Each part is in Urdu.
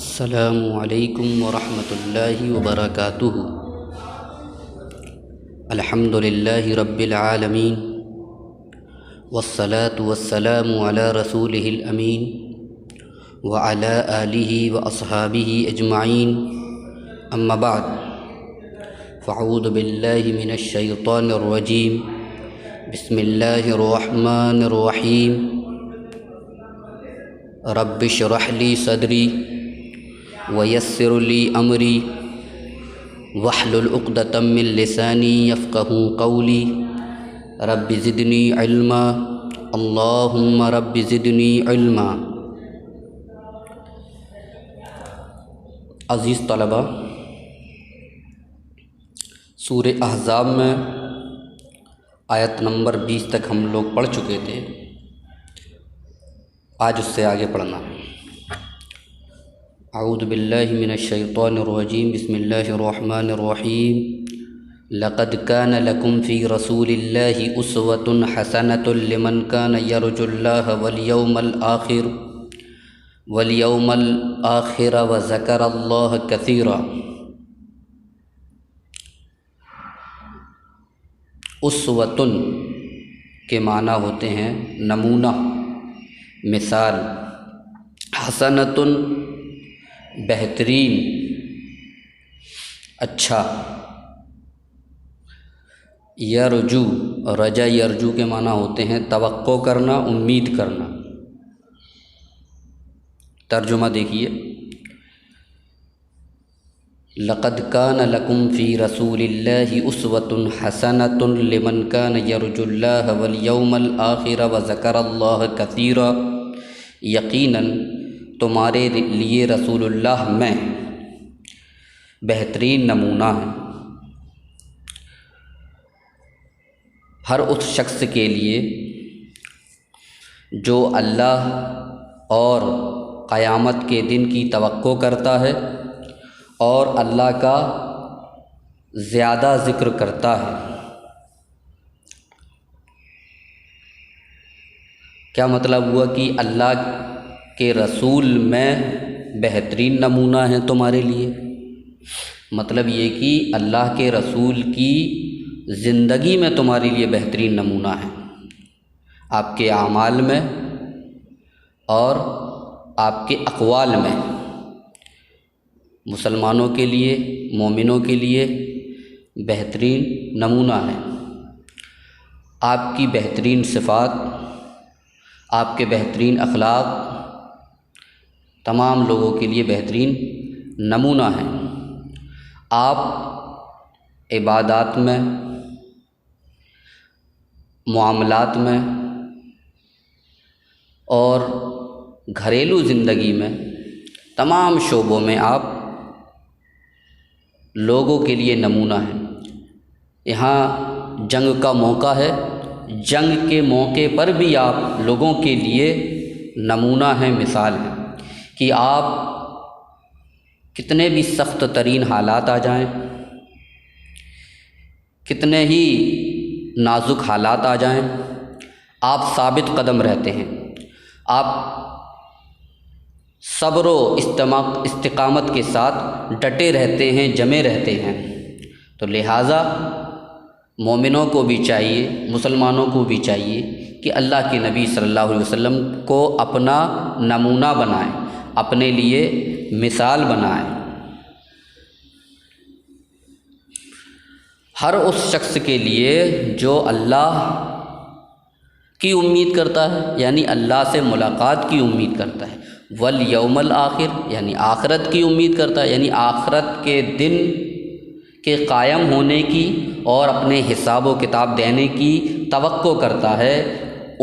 السلام علیکم ورحمۃ اللہ وبرکاتہ۔ الحمد للہ رب العالمین والصلاة والسلام علی رسولہ الامین وعلی آلہ واصحابہ اجمعین، اما بعد فاعوذ باللہ من الشیطان الرجیم، بسم اللہ الرحمن الرحیم۔ رب اشرح لی صدری ویسر لی امری واحلل عقدۃ من لسانی یفقہوا قولی۔ رب زدنی علما، اللہم رب زدنی علما۔ عزیز طلبہ، سورہ احزاب میں آیت نمبر 20 تک ہم لوگ پڑھ چکے تھے، آج اس سے آگے پڑھنا ہے۔ اعوذ باللہ من الشیطان الرجیم، بسم اللہ الرحمن الرحیم۔ لقد كان لكم في رسول الله أسوة حسنة لمن كان يرجو الله واليوم الآخر وذكر الله كثيرا۔ اسوۃ کے معنی ہوتے ہیں نمونہ، مثال۔ حسنۃ بہترین، اچھا۔ یرجو، رجا یرجو کے معنی ہوتے ہیں توقع کرنا، امید کرنا۔ ترجمہ دیکھیے، لقد كان لكم في رسول الله أسوة حسنة لمن كان يرجو الله واليوم الآخر وذكر الله كثيرا۔ یقیناً تمہارے لیے رسول اللہ میں بہترین نمونہ ہے، ہر اس شخص کے لیے جو اللہ اور قیامت کے دن کی توقع کرتا ہے اور اللہ کا زیادہ ذکر کرتا ہے۔ کیا مطلب ہوا کہ اللہ کہ رسول میں بہترین نمونہ ہیں تمہارے لیے؟ مطلب یہ کہ اللہ کے رسول کی زندگی میں تمہارے لیے بہترین نمونہ ہے، آپ کے اعمال میں اور آپ کے اقوال میں۔ مسلمانوں کے لیے، مومنوں کے لیے بہترین نمونہ ہے، آپ کی بہترین صفات، آپ کے بہترین اخلاق تمام لوگوں کے لیے بہترین نمونہ ہیں۔ آپ عبادات میں، معاملات میں اور گھریلو زندگی میں، تمام شعبوں میں آپ لوگوں کے لیے نمونہ ہیں۔ یہاں جنگ کا موقع ہے، جنگ کے موقع پر بھی آپ لوگوں کے لیے نمونہ ہیں، مثال ہیں کہ آپ کتنے بھی سخت ترین حالات آ جائیں، کتنے ہی نازک حالات آ جائیں، آپ ثابت قدم رہتے ہیں، آپ صبر و استقامت کے ساتھ ڈٹے رہتے ہیں، جمے رہتے ہیں۔ تو لہٰذا مومنوں کو بھی چاہیے، مسلمانوں کو بھی چاہیے کہ اللہ کے نبی صلی اللہ علیہ وسلم کو اپنا نمونہ بنائیں، اپنے لیے مثال بنائیں۔ ہر اس شخص کے لیے جو اللہ کی امید کرتا ہے، یعنی اللہ سے ملاقات کی امید کرتا ہے، والیوم الآخر یعنی آخرت کی امید کرتا ہے، یعنی آخرت کے دن کے قائم ہونے کی اور اپنے حساب و کتاب دینے کی توقع کرتا ہے،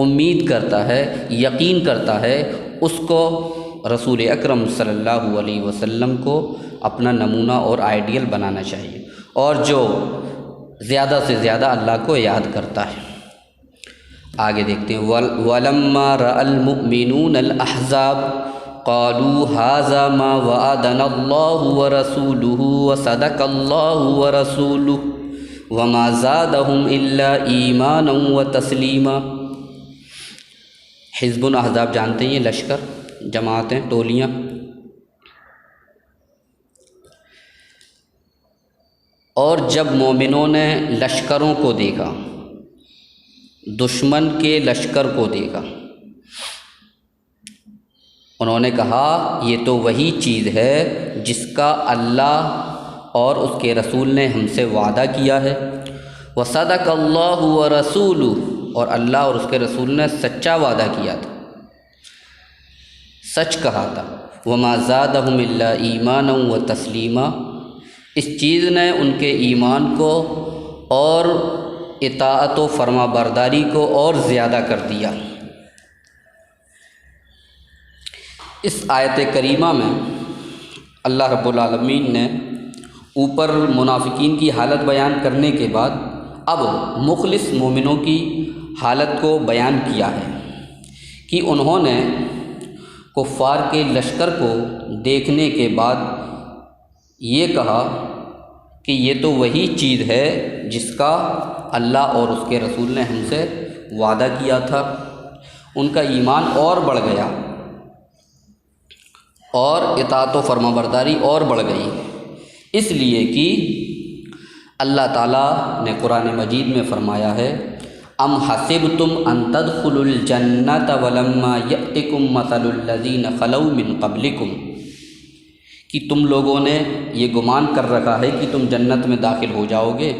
امید کرتا ہے، یقین کرتا ہے، اس کو رسول اکرم صلی اللہ علیہ وسلم کو اپنا نمونہ اور آئیڈیل بنانا چاہیے، اور جو زیادہ سے زیادہ اللہ کو یاد کرتا ہے۔ آگے دیکھتے ہیں، وَلَمَّا رَأَى الْمُؤْمِنُونَ الْأَحْزَابَ قَالُوا هَذَا مَا وَعَدَنَا اللَّهُ وَرَسُولُهُ وَصَدَقَ اللَّهُ وَرَسُولُهُ وَمَا زَادَهُمْ إِلَّا إِيمَانًا وَتَسْلِيمًا۔ حزب الاحزاب جانتے ہیں، یہ لشکر، جماعتیں، ٹولیاں۔ اور جب مومنوں نے لشکروں کو دیکھا، دشمن کے لشکر کو دیکھا، انہوں نے کہا یہ تو وہی چیز ہے جس کا اللہ اور اس کے رسول نے ہم سے وعدہ کیا ہے۔ وصدق اللہ ورسولہ، اور اللہ اور اس کے رسول نے سچا وعدہ کیا تھا، سچ کہا تھا۔ وما زادہم الا ایمانا وتسلیما، اس چیز نے ان کے ایمان کو اور اطاعت و فرما برداری کو اور زیادہ کر دیا۔ اس آیت کریمہ میں اللہ رب العالمین نے اوپر منافقین کی حالت بیان کرنے کے بعد اب مخلص مومنوں کی حالت کو بیان کیا ہے کہ انہوں نے کفار کے لشکر کو دیکھنے کے بعد یہ کہا کہ یہ تو وہی چیز ہے جس کا اللہ اور اس کے رسول نے ہم سے وعدہ کیا تھا۔ ان کا ایمان اور بڑھ گیا اور اطاعت و فرما برداری اور بڑھ گئی، اس لیے کہ اللہ تعالیٰ نے قرآن مجید میں فرمایا ہے ام حسبتم ان تدخلوا الجنۃ ولما یأتکم مثل الذین خلوا من قبلکم، کہ تم لوگوں نے یہ گمان کر رکھا ہے کہ تم جنت میں داخل ہو جاؤ گے،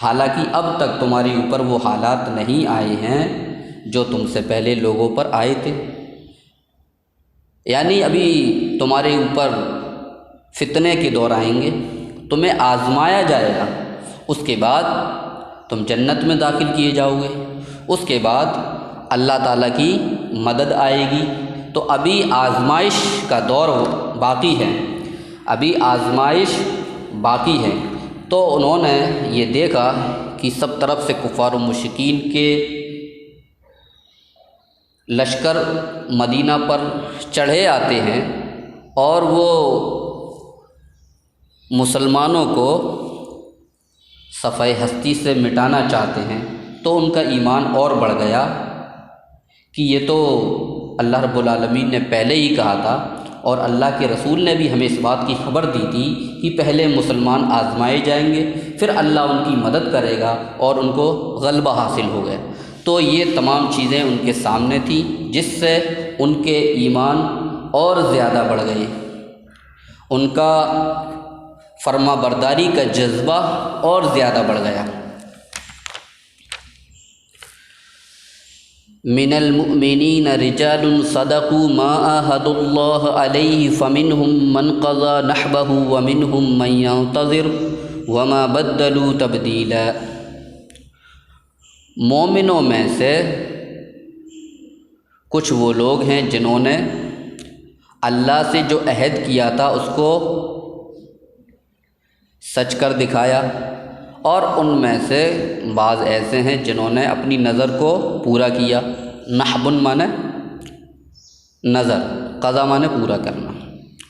حالانکہ اب تک تمہارے اوپر وہ حالات نہیں آئے ہیں جو تم سے پہلے لوگوں پر آئے تھے، یعنی ابھی تمہارے اوپر فتنے کے دور آئیں گے، تمہیں آزمایا جائے گا، اس کے بعد تم جنت میں داخل کیے جاؤ گے، اس کے بعد اللہ تعالیٰ کی مدد آئے گی۔ تو ابھی آزمائش کا دور باقی ہے، ابھی آزمائش باقی ہے۔ تو انہوں نے یہ دیکھا کہ سب طرف سے کفار و مشرکین کے لشکر مدینہ پر چڑھے آتے ہیں اور وہ مسلمانوں کو صفحہ ہستی سے مٹانا چاہتے ہیں، تو ان کا ایمان اور بڑھ گیا کہ یہ تو اللہ رب العالمین نے پہلے ہی کہا تھا، اور اللہ کے رسول نے بھی ہمیں اس بات کی خبر دی تھی کہ پہلے مسلمان آزمائے جائیں گے، پھر اللہ ان کی مدد کرے گا اور ان کو غلبہ حاصل ہو گیا۔ تو یہ تمام چیزیں ان کے سامنے تھیں جس سے ان کے ایمان اور زیادہ بڑھ گئے، ان کا فرما برداری کا جذبہ اور زیادہ بڑھ گیا۔ من المؤمنین رجال صدقوا ما عاهدوا الله علیہ فمنهم من قضى نحبه ومنهم من ينتظر وما بدلوا تبدیلا، مومنوں میں سے کچھ وہ لوگ ہیں جنہوں نے اللہ سے جو عہد کیا تھا اس کو سچ کر دکھایا، اور ان میں سے بعض ایسے ہیں جنہوں نے اپنی نظر کو پورا کیا۔ نحبن مانے نظر، قضا مانے پورا کرنا،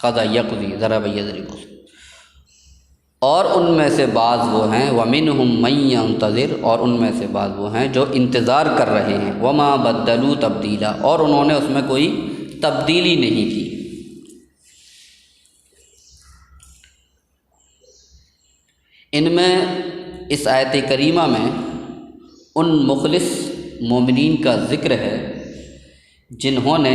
قضا یقضی ضرب یضرب، اور ان میں سے بعض وہ ہیں وَمِنْهُمْ مَن يَنْتَظِرُ، اور ان میں سے بعض وہ ہیں جو انتظار کر رہے ہیں، وَمَا بَدَّلُوا تَبْدِيلًا، اور انہوں نے اس میں کوئی تبدیلی نہیں کی۔ ان میں اس آیت کریمہ میں ان مخلص مومنین کا ذکر ہے جنہوں نے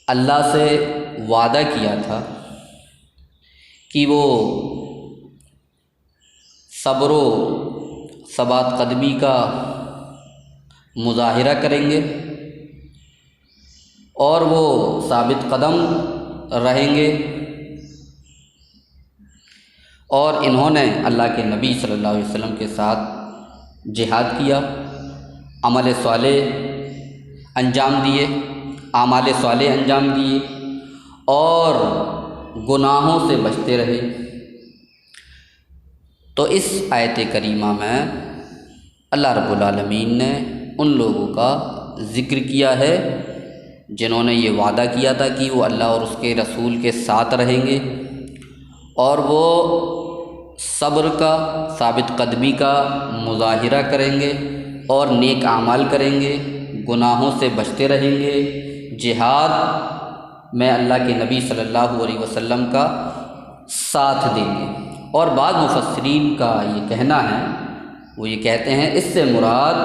اللہ سے وعدہ کیا تھا کہ وہ صبر و ثبات قدمی کا مظاہرہ کریں گے اور وہ ثابت قدم رہیں گے، اور انہوں نے اللہ کے نبی صلی اللہ علیہ وسلم کے ساتھ جہاد کیا، عمل صالح انجام دیے، اعمال صالح انجام دیے، اور گناہوں سے بچتے رہے۔ تو اس آیت کریمہ میں اللہ رب العالمین نے ان لوگوں کا ذکر کیا ہے جنہوں نے یہ وعدہ کیا تھا کہ وہ اللہ اور اس کے رسول کے ساتھ رہیں گے، اور وہ صبر کا، ثابت قدمی کا مظاہرہ کریں گے اور نیک اعمال کریں گے، گناہوں سے بچتے رہیں گے، جہاد میں اللہ کے نبی صلی اللہ علیہ وسلم کا ساتھ دیں گے۔ اور بعض مفسرین کا یہ کہنا ہے، وہ یہ کہتے ہیں اس سے مراد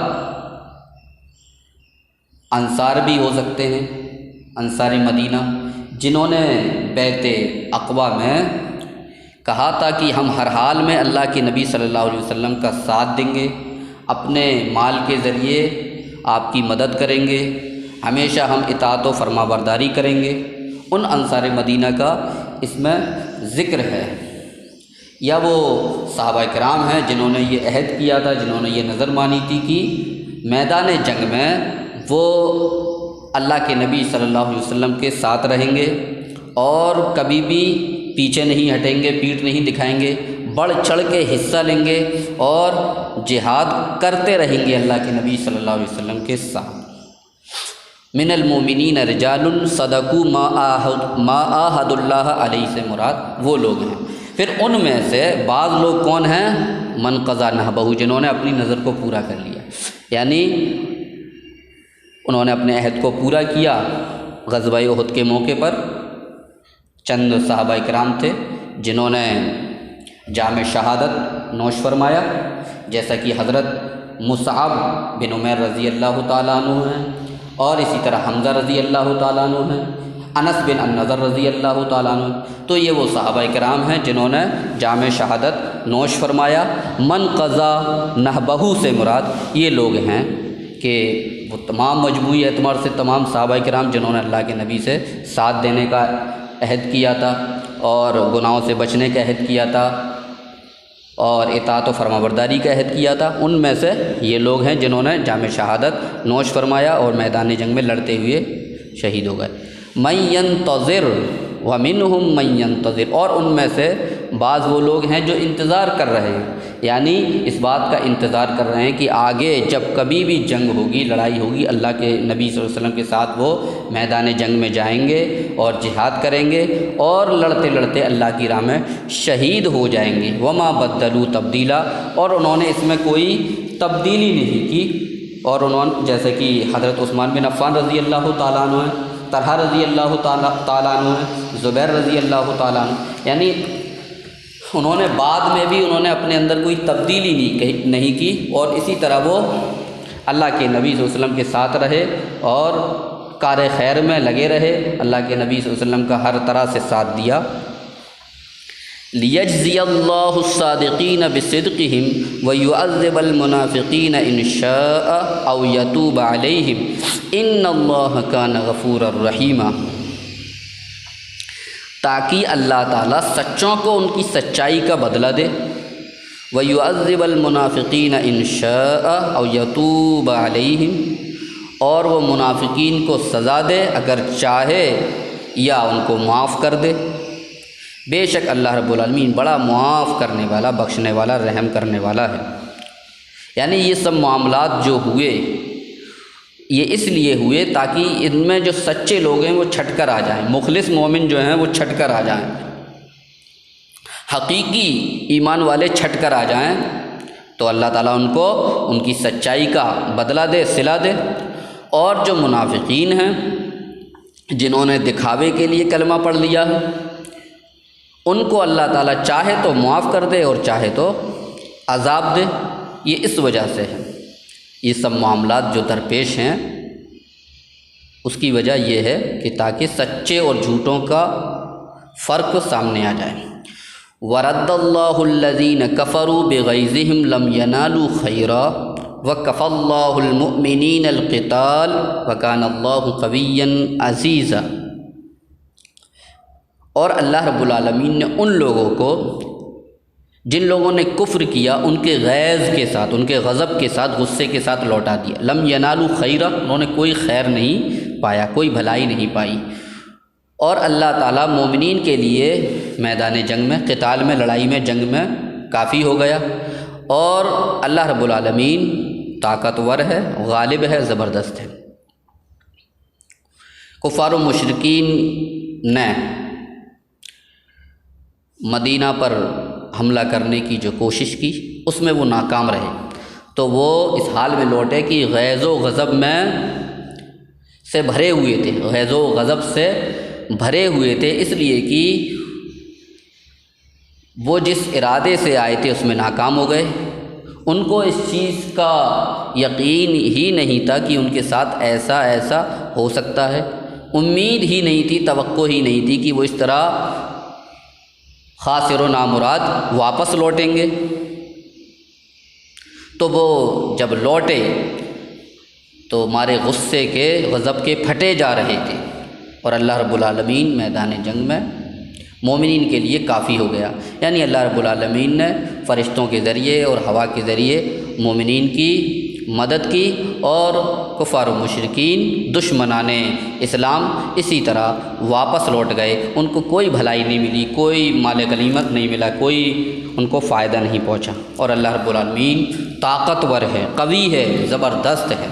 انصار بھی ہو سکتے ہیں، انصار مدینہ، جنہوں نے بیعت عقبہ میں کہا تھا کہ ہم ہر حال میں اللہ کے نبی صلی اللہ علیہ وسلم کا ساتھ دیں گے، اپنے مال کے ذریعے آپ کی مدد کریں گے، ہمیشہ ہم اطاعت و فرما برداری کریں گے۔ ان انصار مدینہ کا اس میں ذکر ہے، یا وہ صحابہ کرام ہیں جنہوں نے یہ عہد کیا تھا، جنہوں نے یہ نظر مانی تھی کہ میدان جنگ میں وہ اللہ کے نبی صلی اللہ علیہ وسلم کے ساتھ رہیں گے اور کبھی بھی پیچھے نہیں ہٹیں گے، پیٹھ نہیں دکھائیں گے، بڑھ چڑھ کے حصہ لیں گے اور جہاد کرتے رہیں گے اللہ کے نبی صلی اللہ علیہ وسلم کے ساتھ۔ من المؤمنین رجال صدقوا ما عاہد اللہ علیہ سے مراد وہ لوگ ہیں۔ پھر ان میں سے بعض لوگ کون ہیں؟ من قضا نحبہ، جنہوں نے اپنی نظر کو پورا کر لیا، یعنی انہوں نے اپنے عہد کو پورا کیا۔ غزوہ احد کے موقع پر چند صحابہ کرام تھے جنہوں نے جام شہادت نوش فرمایا، جیسا کہ حضرت مصعب بن عمیر رضی اللہ تعالیٰ عنہ ہیں، اور اسی طرح حمزہ رضی اللہ تعالیٰ عنہ ہیں، انس بن النضر رضی اللہ تعالیٰ عنہ۔ تو یہ وہ صحابہ کرام ہیں جنہوں نے جام شہادت نوش فرمایا۔ من قضا نحبہ سے مراد یہ لوگ ہیں کہ وہ تمام مجموعی اعتبار سے تمام صحابہ کرام جنہوں نے اللہ کے نبی سے ساتھ دینے کا عہد کیا تھا اور گناہوں سے بچنے کا عہد کیا تھا اور اطاعت و فرمانبرداری کا عہد کیا تھا، ان میں سے یہ لوگ ہیں جنہوں نے جام شہادت نوش فرمایا اور میدان جنگ میں لڑتے ہوئے شہید ہو گئے۔ من ینتظر ومنہم من ینتظر، اور ان میں سے بعض وہ لوگ ہیں جو انتظار کر رہے ہیں، یعنی اس بات کا انتظار کر رہے ہیں کہ آگے جب کبھی بھی جنگ ہوگی، لڑائی ہوگی، اللہ کے نبی صلی اللہ علیہ وسلم کے ساتھ وہ میدان جنگ میں جائیں گے اور جہاد کریں گے اور لڑتے لڑتے اللہ کی راہ میں شہید ہو جائیں گے۔ وما بدلوا تبدیلا، اور انہوں نے اس میں کوئی تبدیلی نہیں کی، اور انہوں نے جیسے کہ حضرت عثمان بن عفان رضی اللہ تعالیٰ عنہ ہیں، طلحہ رضی اللہ تعالیٰ عنہ ہیں، زبیر رضی اللہ تعالیٰ عنہ، یعنی انہوں نے بعد میں بھی انہوں نے اپنے اندر کوئی تبدیلی نہیں کی، اور اسی طرح وہ اللہ کے نبی صلی اللہ علیہ وسلم کے ساتھ رہے اور کار خیر میں لگے رہے، اللہ کے نبی صلی اللہ علیہ وسلم کا ہر طرح سے ساتھ دیا۔ لِيَجْزِيَ اللَّهُ الصَّادِقِينَ بِصِدْقِهِمْ وَيُعَذِّبَ الْمُنَافِقِينَ إِنْ شَاءَ أَوْ يَتُوبَ عَلَيْهِمْ إِنَّ اللَّهَ كَانَ غَفُورًا رَحِيمًا، تاکہ اللہ تعالیٰ سچوں کو ان کی سچائی کا بدلہ دے۔ وَيُعَذِّبَ الْمُنَافِقِينَ إِنْ شَاءَ أَوْ يَتُوبَ عَلَيْهِمْ، اور وہ منافقین کو سزا دے اگر چاہے یا ان کو معاف کر دے۔ بے شک اللہ رب العالمین بڑا معاف کرنے والا، بخشنے والا، رحم کرنے والا ہے۔ یعنی یہ سب معاملات جو ہوئے یہ اس لیے ہوئے تاکہ ان میں جو سچے لوگ ہیں وہ چھٹ کر آ جائیں، مخلص مومن جو ہیں وہ چھٹ کر آ جائیں، حقیقی ایمان والے چھٹ کر آ جائیں، تو اللہ تعالیٰ ان کو ان کی سچائی کا بدلہ دے، صلہ دے۔ اور جو منافقین ہیں جنہوں نے دکھاوے کے لیے کلمہ پڑھ لیا ہے، ان کو اللہ تعالیٰ چاہے تو معاف کر دے اور چاہے تو عذاب دے۔ یہ اس وجہ سے ہے، یہ سب معاملات جو درپیش ہیں اس کی وجہ یہ ہے کہ تاکہ سچے اور جھوٹوں کا فرق سامنے آ جائے۔ وَرَدَّ اللَّهُ الَّذِينَ كَفَرُوا بِغَيْظِهِمْ لَمْ يَنَالُوا خَيْرًا وَكَفَى اللَّهُ الْمُؤْمِنِينَ الْقِتَالَ وَكَانَ اللَّهُ قَوِيًّا عَزِيزًا، اور اللہ رب العالمین نے ان لوگوں کو جن لوگوں نے کفر کیا ان کے غیظ کے ساتھ، ان کے غضب کے ساتھ، غصے کے ساتھ لوٹا دیا۔ لم ینالوا خیرا، انہوں نے کوئی خیر نہیں پایا، کوئی بھلائی نہیں پائی، اور اللہ تعالیٰ مومنین کے لیے میدان جنگ میں، قتال میں، لڑائی میں، جنگ میں کافی ہو گیا، اور اللہ رب العالمین طاقتور ہے، غالب ہے، زبردست ہے۔ کفار و مشرکین نے مدینہ پر حملہ کرنے کی جو کوشش کی اس میں وہ ناکام رہے، تو وہ اس حال میں لوٹے کہ غیظ و غضب میں سے بھرے ہوئے تھے، غیظ و غضب سے بھرے ہوئے تھے، اس لیے کہ وہ جس ارادے سے آئے تھے اس میں ناکام ہو گئے۔ ان کو اس چیز کا یقین ہی نہیں تھا کہ ان کے ساتھ ایسا ہو سکتا ہے، امید ہی نہیں تھی، توقع ہی نہیں تھی کہ وہ اس طرح خاسر و نامراد واپس لوٹیں گے۔ تو وہ جب لوٹے تو مارے غصے کے، غضب کے پھٹے جا رہے تھے، اور اللہ رب العالمین میدان جنگ میں مومنین کے لیے کافی ہو گیا۔ یعنی اللہ رب العالمین نے فرشتوں کے ذریعے اور ہوا کے ذریعے مومنین کی مدد کی، اور کفار و مشرکین دشمنان اسلام اسی طرح واپس لوٹ گئے۔ ان کو کوئی بھلائی نہیں ملی، کوئی مال غنیمت نہیں ملا، کوئی ان کو فائدہ نہیں پہنچا۔ اور اللہ رب العالمین طاقتور ہے، قوی ہے، زبردست ہے۔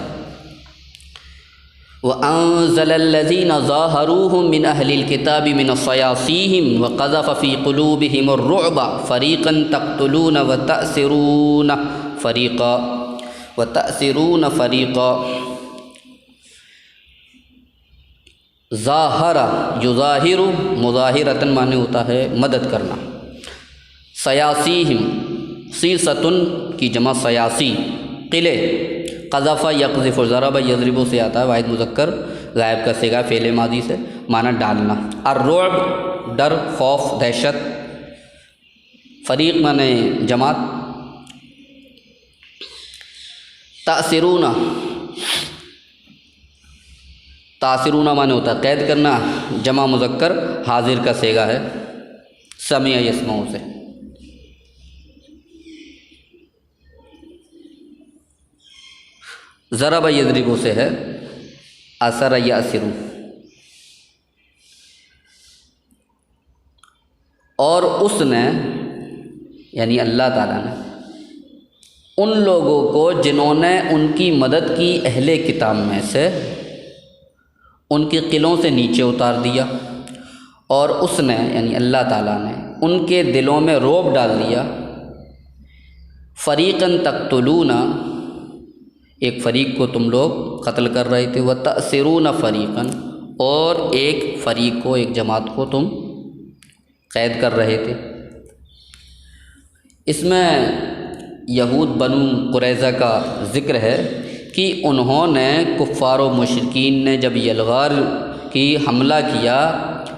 وَأَنزَلَ الَّذِينَ ظَاهَرُوهُم مِّنْ أَهْلِ الْكِتَابِ مِنَ صَيَاصِيهِمْ وَقَذَفَ فِي قُلُوبِهِمُ الرُّعْبَ فَرِيقًا تَقْتُلُونَ وَتَأْسِرُونَ فَرِيقًا۔ ظاہر یظاہر، مظاہرتاً معنی ہوتا ہے مدد کرنا۔ سیاسیہم، سیستن کی جمع سیاسی، قلعے۔ قذف یقذف، ضرب یضرب سے آتا ہے، واحد مذکر غائب کا صیغہ فعل ماضی سے، معنی ڈالنا۔ الرعب، ڈر، خوف، دہشت۔ فریق معنی جماعت۔ تأثرون، تاثرون معنی ہوتا ہے قید کرنا، جمع مذکر حاضر کا صیغہ ہے، سمع یسمع سے۔ ضرب یضرب سے ہے، اثر یأثر۔ اور اس نے یعنی اللہ تعالیٰ نے ان لوگوں کو جنہوں نے ان کی مدد کی اہل کتاب میں سے، ان کے قلعوں سے نیچے اتار دیا، اور اس نے یعنی اللہ تعالیٰ نے ان کے دلوں میں رعب ڈال دیا۔ فریقاً تقتلون، ایک فریق کو تم لوگ قتل کر رہے تھے، وَتَأْسِرُونَ فَرِيقًا، اور ایک فریق کو، ایک جماعت کو تم قید کر رہے تھے۔ اس میں یہود بنو قریظہ کا ذکر ہے کہ انہوں نے کفار و مشرکین نے جب یلغار کی حملہ کیا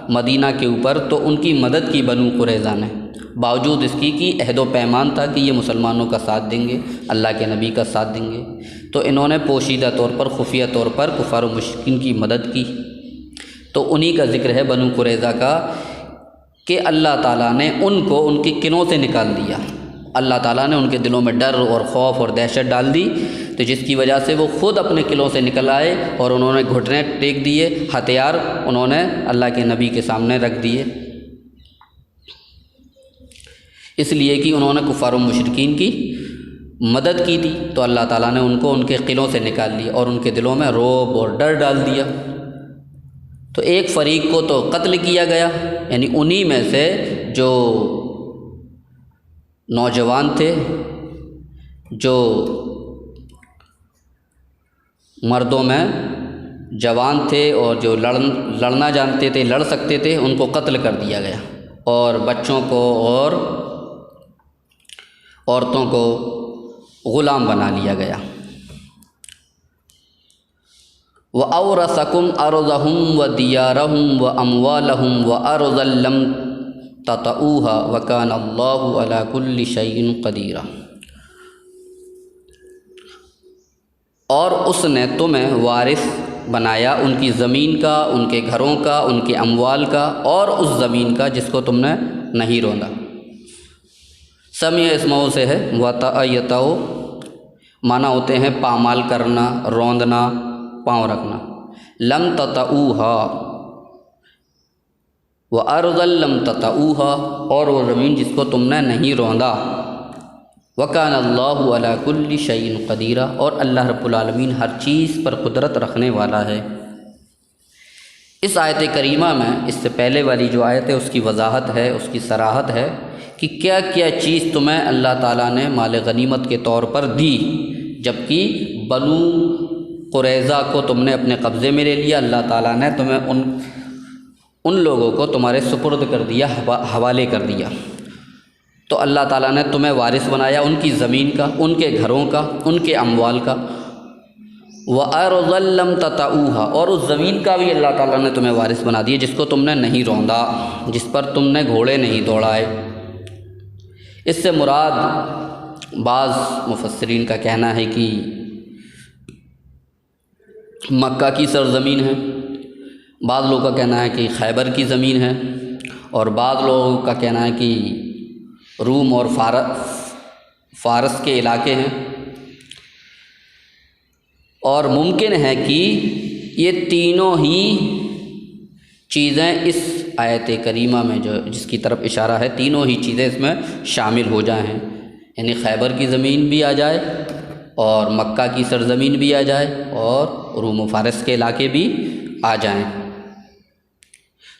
مدینہ کے اوپر، تو ان کی مدد کی بنو قریظہ نے، باوجود اس کی کہ عہد و پیمان تھا کہ یہ مسلمانوں کا ساتھ دیں گے، اللہ کے نبی کا ساتھ دیں گے، تو انہوں نے پوشیدہ طور پر، خفیہ طور پر کفار و مشرکین کی مدد کی۔ تو انہی کا ذکر ہے بنو قریظہ کا کہ اللہ تعالیٰ نے ان کو ان کے قلعوں سے نکال دیا، اللہ تعالیٰ نے ان کے دلوں میں ڈر اور خوف اور دہشت ڈال دی، تو جس کی وجہ سے وہ خود اپنے قلعوں سے نکل آئے، اور انہوں نے گھٹنے ٹیک دیے، ہتھیار انہوں نے اللہ کے نبی کے سامنے رکھ دیے، اس لیے کہ انہوں نے کفار و مشرکین کی مدد کی تھی، تو اللہ تعالیٰ نے ان کو ان کے قلعوں سے نکال لیا اور ان کے دلوں میں رعب اور ڈر ڈال دیا۔ تو ایک فریق کو تو قتل کیا گیا، یعنی انہی میں سے جو نوجوان تھے، جو مردوں میں جوان تھے اور جو لڑنا جانتے تھے، لڑ سکتے تھے، ان کو قتل کر دیا گیا، اور بچوں کو اور عورتوں کو غلام بنا لیا گیا۔ وَأَوْرَثَكُمْ أَرْضَهُمْ وَدِيَارَهُمْ وَأَمْوَالَهُمْ وَأَرْضًا لَّمْ تَطَئُوهَا وَكَانَ اللَّهُ عَلَى كُلِّ شَيْءٍ قَدِيرًا۔ اور اس نے تمہیں وارث بنایا ان کی زمین کا، ان کے گھروں کا، ان کے اموال کا، اور اس زمین کا جس کو تم نے نہیں روندا۔ سمع اسمعو سے ہے، وَتَأَيَّتَو معنی ہوتے ہیں پامال کرنا، روندنا، پاؤں رکھنا۔ لم تطؤوها، وَأَرْضًا لَّمْ تطؤوها، اور وہ زمین جس کو تم نے نہیں روندا۔ وَكَانَ اللَّهُ عَلَى كُلِّ شَيْءٍ قَدِيرًا، اور اللہ رب العالمین ہر چیز پر قدرت رکھنے والا ہے۔ اس آیت کریمہ میں اس سے پہلے والی جو آیت ہے اس کی وضاحت ہے، اس کی صراحت ہے کہ کیا کیا چیز تمہیں اللہ تعالیٰ نے مال غنیمت کے طور پر دی، جبکہ بنو قریظہ کو تم نے اپنے قبضے میں لے لیا، اللہ تعالیٰ نے تمہیں ان لوگوں کو تمہارے سپرد کر دیا، حوالے کر دیا۔ تو اللہ تعالیٰ نے تمہیں وارث بنایا ان کی زمین کا، ان کے گھروں کا، ان کے اموال کا۔ وَأَرْضًا لَّمْ تَطَئُوهَا، اور اس زمین کا بھی اللہ تعالیٰ نے تمہیں وارث بنا دیا جس کو تم نے نہیں روندا، جس پر تم نے گھوڑے نہیں دوڑائے۔ اس سے مراد بعض مفسرین کا کہنا ہے کہ مکہ کی سرزمین ہے، بعض لوگوں کا کہنا ہے کہ خیبر کی زمین ہے، اور بعض لوگوں کا کہنا ہے کہ روم اور فارس کے علاقے ہیں، اور ممکن ہے کہ یہ تینوں ہی چیزیں اس آیت کریمہ میں جو جس کی طرف اشارہ ہے، تینوں ہی چیزیں اس میں شامل ہو جائیں ہیں، یعنی خیبر کی زمین بھی آ جائے، اور مکہ کی سرزمین بھی آ جائے، اور روم و فارس کے علاقے بھی آ جائیں۔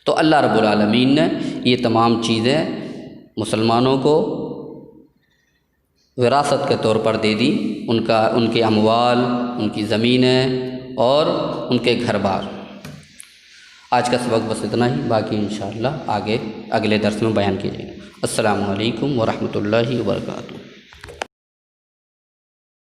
تو اللہ رب العالمین نے یہ تمام چیزیں مسلمانوں کو وراثت کے طور پر دے دی، ان کے اموال، ان کی زمینیں اور ان کے گھر بار۔ آج کا سبق بس اتنا ہی، باقی انشاءاللہ آگے اگلے درس میں بیان کیجیے گا۔ السلام علیکم ورحمۃ اللہ وبرکاتہ۔